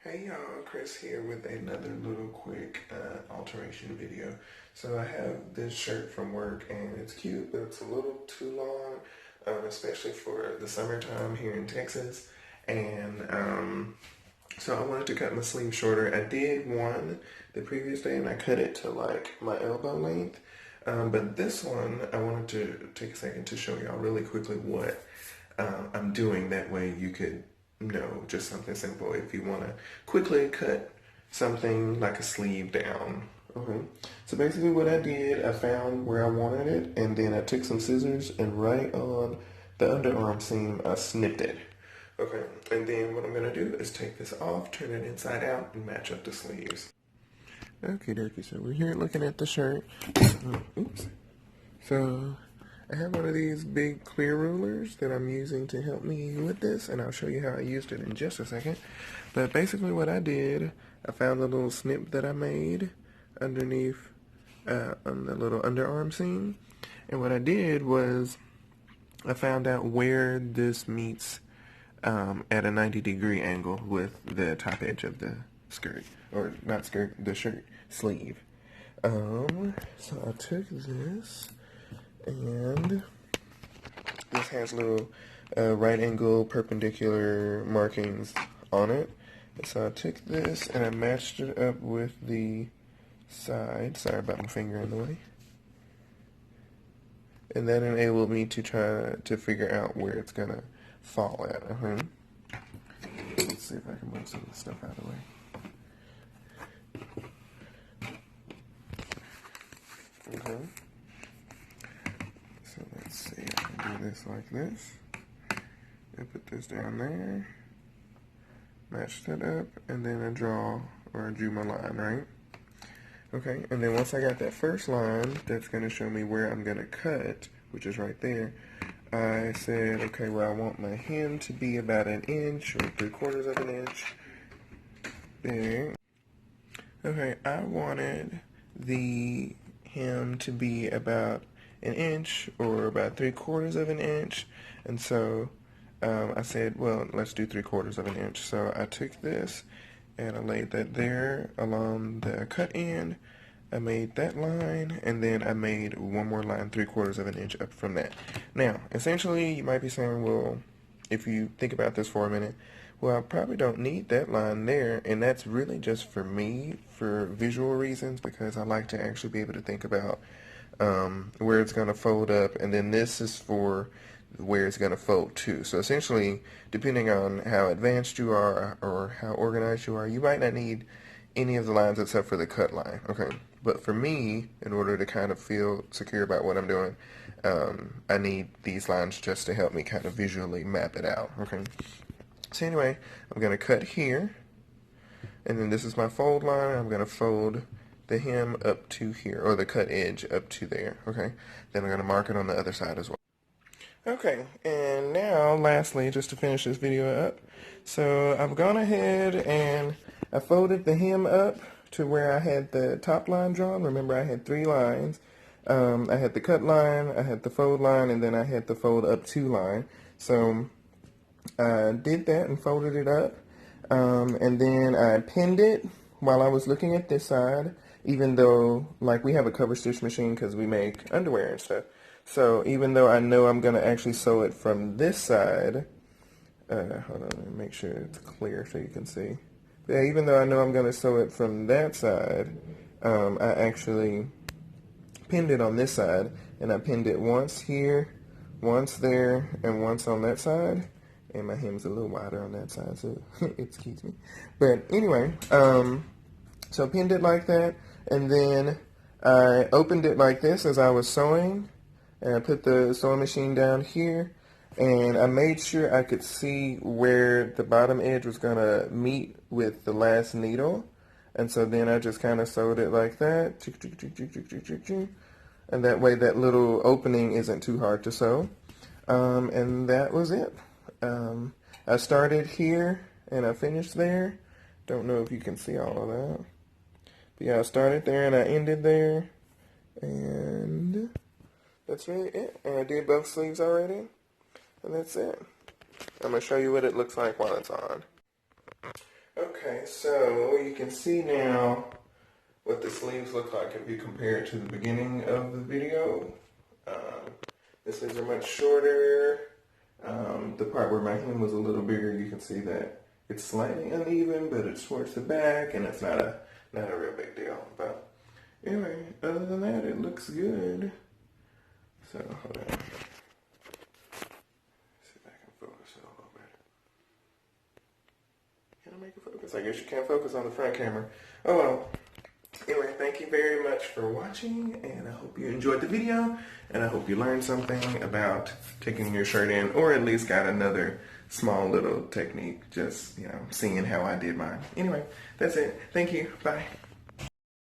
Hey y'all, Chris here with another little quick alteration video. So I have this shirt from work and it's cute, but it's a little too long, especially for the summertime here in Texas. And so I wanted to cut my sleeve shorter. I did one the previous day and I cut it to like my elbow length. But this one, I wanted to take a second to show y'all really quickly what I'm doing. That way you could know just something simple if you want to quickly cut something like a sleeve down. Okay. So basically what I did, I found where I wanted it, and then I took some scissors and right on the underarm seam, I snipped it. Okay, and then what I'm going to do is take this off, turn it inside out, and match up the sleeves. Okay, dokie, so we're here looking at the shirt. Oops. So I have one of these big clear rulers that I'm using to help me with this, and I'll show you how I used it in just a second. But basically what I did, I found the little snip that I made underneath on the little underarm seam. And what I did was I found out where this meets at a 90-degree angle with the top edge of the skirt, or not skirt, the shirt sleeve. So I took this, and this has little right angle perpendicular markings on it. And so I took this and I matched it up with the side. Sorry about my finger in the way. And that enabled me to try to figure out where it's gonna fall at. Let's see if I can move some of the stuff out of the way. Okay. So let's see, I can do this like this. And put this down there. Match that up, and then I drew my line, right? Okay, and then once I got that first line, that's going to show me where I'm going to cut, which is right there. I said, okay, well, I want my hem to be about 1 inch or 3/4 of an inch. There. Okay, I wanted the hem to be about 1 inch or about 3/4 of an inch, and so I said, well, let's do 3/4 of an inch. So I took this and I laid that there along the cut end. I made that line, and then I made one more line 3/4 of an inch up from that. Now, essentially, you might be saying, well, if you think about this for a minute, well, I probably don't need that line there, and that's really just for me, for visual reasons, because I like to actually be able to think about where it's going to fold up, and then this is for where it's going to fold to. So essentially, depending on how advanced you are or how organized you are, you might not need any of the lines except for the cut line. Okay, but for me, in order to kind of feel secure about what I'm doing, I need these lines just to help me kind of visually map it out. Okay, so anyway, I'm going to cut here, and then this is my fold line. I'm going to fold the hem up to here, or the cut edge up to there. Okay, then I'm going to mark it on the other side as well. Okay, and now lastly, just to finish this video up, so I've gone ahead and I folded the hem up to where I had the top line drawn. Remember, I had 3 lines. I had the cut line, I had the fold line, and then I had the fold up to line. So I did that and folded it up, and then I pinned it while I was looking at this side, even though, like, we have a cover stitch machine because we make underwear and stuff. So even though I know I'm going to actually sew it from this side, hold on, let me make sure it's clear so you can see. But yeah, even though I know I'm going to sew it from that side, I actually pinned it on this side, and I pinned it once here, once there, and once on that side. And my hem's a little wider on that side, so excuse me. But anyway, so pinned it like that, and then I opened it like this as I was sewing. And I put the sewing machine down here, and I made sure I could see where the bottom edge was going to meet with the last needle. And so then I just kind of sewed it like that. And that way that little opening isn't too hard to sew. And that was it. I started here, and I finished there. Don't know if you can see all of that. But yeah, I started there, and I ended there. And that's really it. And I did both sleeves already. And that's it. I'm going to show you what it looks like while it's on. Okay. Okay, so you can see now what the sleeves look like if you compare it to the beginning of the video. The sleeves are much shorter. The part where my hem was a little bigger, you can see that it's slightly uneven, but it's towards the back, and it's not a real big deal. But anyway, other than that, it looks good. So hold on. See if I can focus it a little bit. Can I make it focus? I guess you can't focus on the front camera. Oh well. Anyway, thank you very much for watching, and I hope you enjoyed the video, and I hope you learned something about taking your shirt in, or at least got another small little technique, just, seeing how I did mine. Anyway, that's it. Thank you. Bye.